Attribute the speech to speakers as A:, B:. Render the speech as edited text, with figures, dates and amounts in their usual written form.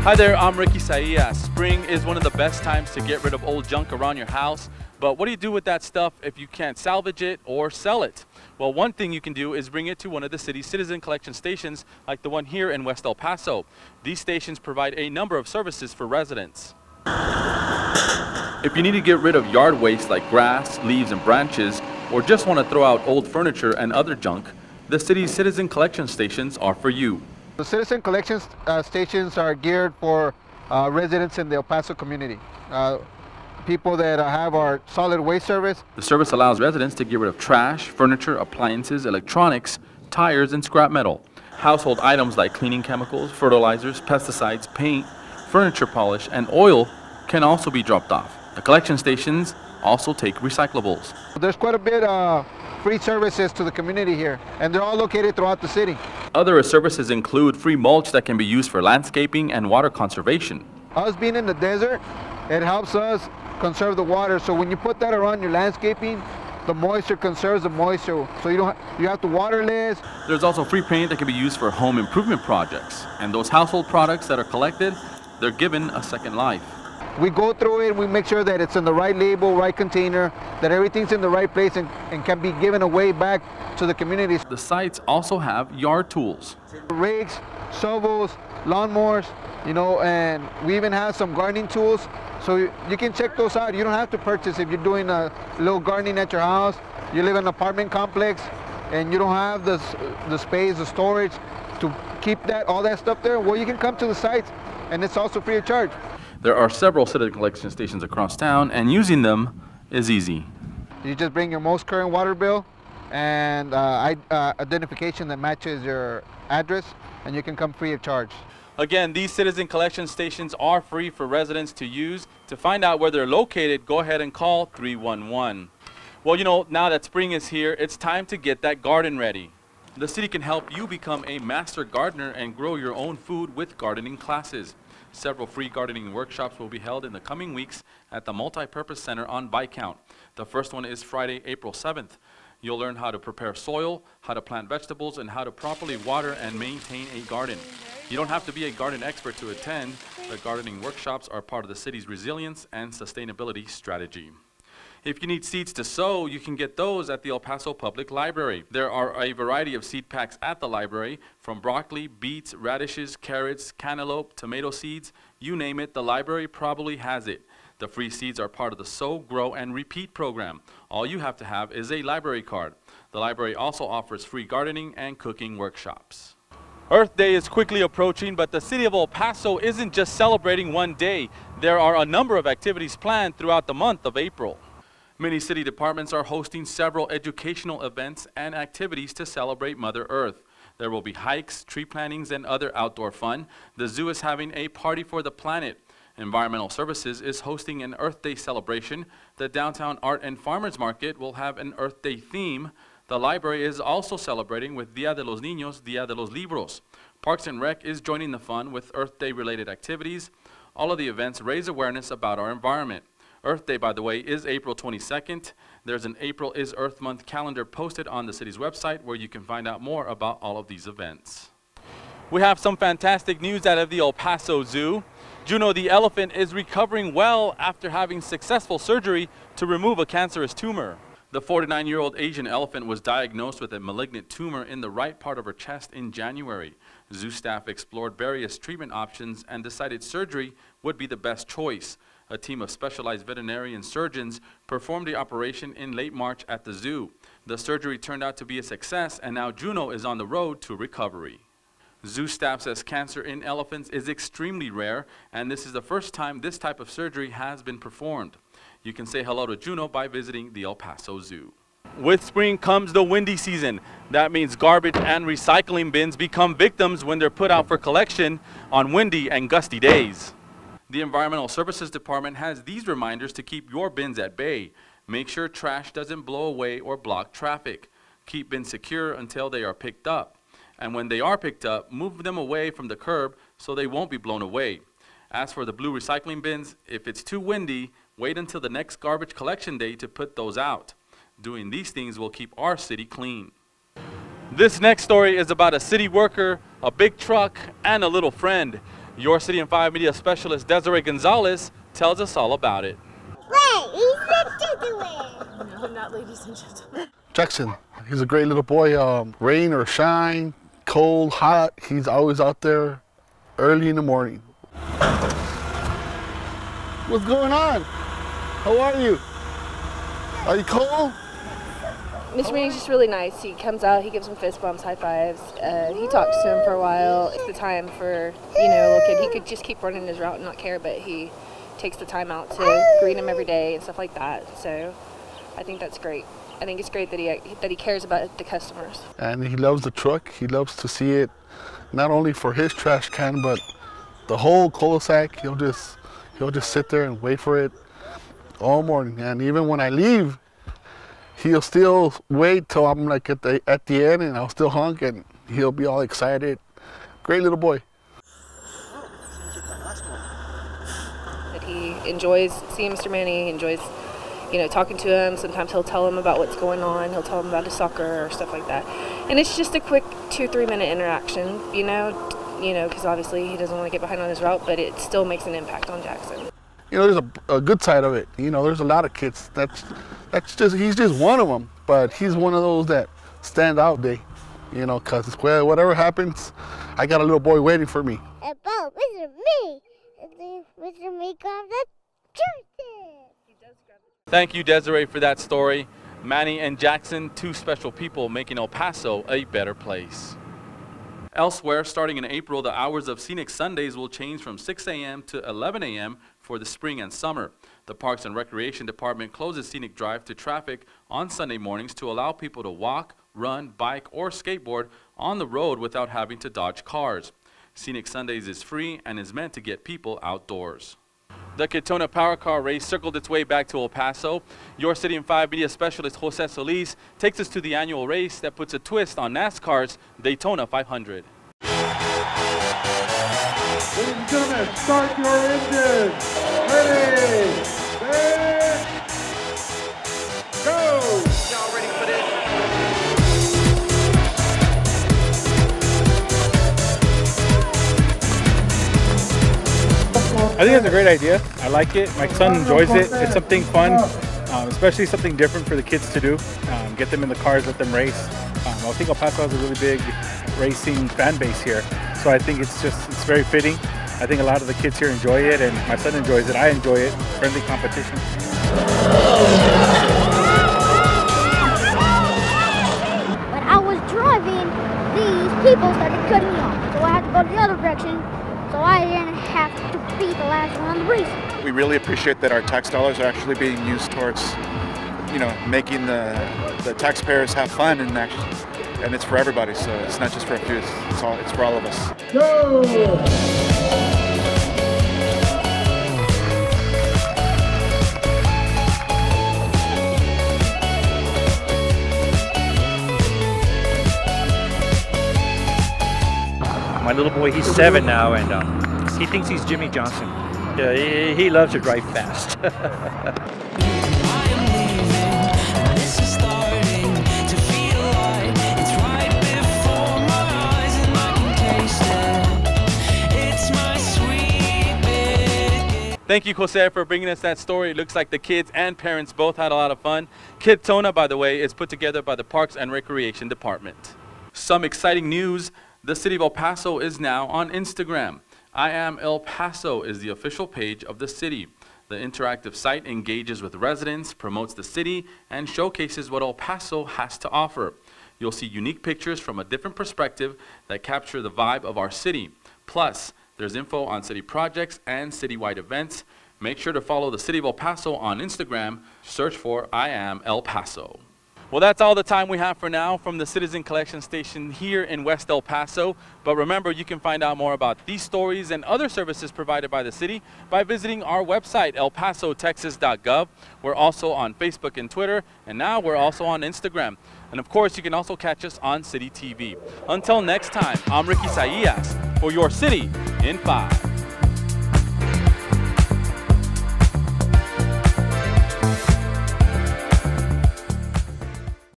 A: Hi there, I'm Isaías. Spring is one of the best times to get rid of old junk around your house. But what do you do with that stuff if you can't salvage it or sell it? Well, one thing you can do is bring it to one of the city's citizen collection stations like the one here in West El Paso. These stations provide a number of services for residents. If you need to get rid of yard waste like grass, leaves, and branches, or just want to throw out old furniture and other junk, the city's citizen collection stations are for you.
B: The citizen collection stations are geared for residents in the El Paso community. People that have our solid waste service.
A: The service allows residents to get rid of trash, furniture, appliances, electronics, tires, and scrap metal. Household items like cleaning chemicals, fertilizers, pesticides, paint, furniture polish, and oil can also be dropped off. The collection stations also take recyclables.
B: There's quite a bit of free services to the community here, and they're all located throughout the city.
A: Other services include free mulch that can be used for landscaping and water conservation.
B: Us being in the desert, it helps us conserve the water. So when you put that around your landscaping, the moisture conserves the moisture. So you have to water less.
A: There's also free paint that can be used for home improvement projects. And those household products that are collected, they're given a second life.
B: We go through it, we make sure that it's in the right label, right container, that everything's in the right place and can be given away back to the community.
A: The sites also have yard tools.
B: Rakes, shovels, lawnmowers, and we even have some gardening tools. So you can check those out. You don't have to purchase if you're doing a little gardening at your house. You live in an apartment complex and you don't have the space, the storage to keep all that stuff there. Well, you can come to the sites and it's also free of charge.
A: There are several citizen collection stations across town, and using them is easy.
B: You just bring your most current water bill and identification that matches your address, and you can come free of charge.
A: Again, these citizen collection stations are free for residents to use. To find out where they're located, go ahead and call 311. Well, now that spring is here, it's time to get that garden ready. The city can help you become a master gardener and grow your own food with gardening classes. Several free gardening workshops will be held in the coming weeks at the Multi-Purpose Center on Viscount. The first one is Friday, April 7th. You'll learn how to prepare soil, how to plant vegetables, and how to properly water and maintain a garden. You don't have to be a garden expert to attend. The gardening workshops are part of the city's resilience and sustainability strategy. If you need seeds to sow, you can get those at the El Paso Public Library. There are a variety of seed packs at the library, from broccoli, beets, radishes, carrots, cantaloupe, tomato seeds, you name it, the library probably has it. The free seeds are part of the Sow, Grow, and Repeat program. All you have to have is a library card. The library also offers free gardening and cooking workshops. Earth Day is quickly approaching, but the city of El Paso isn't just celebrating one day. There are a number of activities planned throughout the month of April. Many city departments are hosting several educational events and activities to celebrate Mother Earth. There will be hikes, tree plantings, and other outdoor fun. The zoo is having a party for the planet. Environmental Services is hosting an Earth Day celebration. The Downtown Art and Farmers Market will have an Earth Day theme. The library is also celebrating with Dia de los Niños, Dia de los Libros. Parks and Rec is joining the fun with Earth Day related activities. All of the events raise awareness about our environment. Earth Day, by the way, is April 22nd. There's an April is Earth Month calendar posted on the city's website where you can find out more about all of these events. We have some fantastic news out of the El Paso Zoo. Juno the elephant is recovering well after having successful surgery to remove a cancerous tumor. The 49-year-old Asian elephant was diagnosed with a malignant tumor in the right part of her chest in January. Zoo staff explored various treatment options and decided surgery would be the best choice. A team of specialized veterinarian surgeons performed the operation in late March at the zoo. The surgery turned out to be a success, and now Juno is on the road to recovery. Zoo staff says cancer in elephants is extremely rare, and this is the first time this type of surgery has been performed. You can say hello to Juno by visiting the El Paso Zoo. With spring comes the windy season. That means garbage and recycling bins become victims when they're put out for collection on windy and gusty days. The Environmental Services Department has these reminders to keep your bins at bay. Make sure trash doesn't blow away or block traffic. Keep bins secure until they are picked up. And when they are picked up, move them away from the curb so they won't be blown away. As for the blue recycling bins, if it's too windy, wait until the next garbage collection day to put those out. Doing these things will keep our city clean. This next story is about a city worker, a big truck, and a little friend. Your City in 5 media specialist Desiree Gonzalez tells us all about it.
C: Ladies and gentlemen.
D: No, not ladies and gentlemen.
E: Jackson, he's a great little boy. Rain or shine, cold, hot, he's always out there early in the morning. What's going on? How are you? Are you cold?
D: Mr. Manny's just really nice. He comes out, he gives him fist bumps, high fives. He talks to him for a while. It's the time for, you know, a little kid. He could just keep running his route and not care, but he takes the time out to greet him every day and stuff like that. So I think that's great. I think it's great that he cares about the customers.
E: And he loves the truck. He loves to see it, not only for his trash can, but the whole cul-de-sac. He'll just sit there and wait for it all morning. And even when I leave, he'll still wait till I'm like at the end, and I'll still honk, and he'll be all excited. Great little boy.
D: That he enjoys seeing Mr. Manny. He enjoys, you know, talking to him. Sometimes he'll tell him about what's going on. He'll tell him about his soccer or stuff like that. And it's just a quick 2-3 minute interaction, you know, because obviously he doesn't want to get behind on his route, but it still makes an impact on Jackson.
E: You know, there's a good side of it. You know, there's a lot of kids. He's just one of them, but he's one of those that stand out day. You know, because whatever happens, I got a little boy waiting for me.
C: About Mr. Me. Mr. Me comes at church.
A: Thank you, Desiree, for that story. Manny and Jackson, two special people making El Paso a better place. Elsewhere, starting in April, the hours of Scenic Sundays will change from 6 a.m. to 11 a.m. for the spring and summer. The Parks and Recreation Department closes Scenic Drive to traffic on Sunday mornings to allow people to walk, run, bike, or skateboard on the road without having to dodge cars. Scenic Sundays is free and is meant to get people outdoors. The Daytona Power Car Race circled its way back to El Paso. Your City in 5 media specialist Jose Solis takes us to the annual race that puts a twist on NASCAR's Daytona 500.
F: Ladies and gentlemen, start your engines. Ready, set, go!
A: Y'all ready for this?
G: I think it's a great idea. I like it. My son enjoys it. It's something fun, especially something different for the kids to do. Get them in the cars, let them race. I think El Paso has a really big racing fan base here, so I think it's very fitting. I think a lot of the kids here enjoy it, and my son enjoys it. I enjoy it. Friendly competition.
C: When I was driving, these people started cutting me off, so I had to go the other direction, so I didn't have to be the last one on the race.
H: We really appreciate that our tax dollars are actually being used towards, you know, making the taxpayers have fun, and it's for everybody. So it's not just for a few; it's for all of us.
F: Go!
I: My little boy, he's 7 now, and he thinks he's Jimmy Johnson. He loves to drive fast.
A: Thank you, Jose, for bringing us that story. It looks like the kids and parents both had a lot of fun. Daytona, by the way, is put together by the Parks and Recreation Department. Some exciting news. The City of El Paso is now on Instagram. I Am El Paso is the official page of the city. The interactive site engages with residents, promotes the city, and showcases what El Paso has to offer. You'll see unique pictures from a different perspective that capture the vibe of our city. Plus, there's info on city projects and citywide events. Make sure to follow the City of El Paso on Instagram. Search for I Am El Paso. Well, that's all the time we have for now from the Citizen Collection Station here in West El Paso. But remember, you can find out more about these stories and other services provided by the city by visiting our website, ELPASOTEXAS.GOV. We're also on Facebook and Twitter, and now we're also on Instagram. And of course, you can also catch us on City TV. Until next time, I'm Isaías for Your City in 5.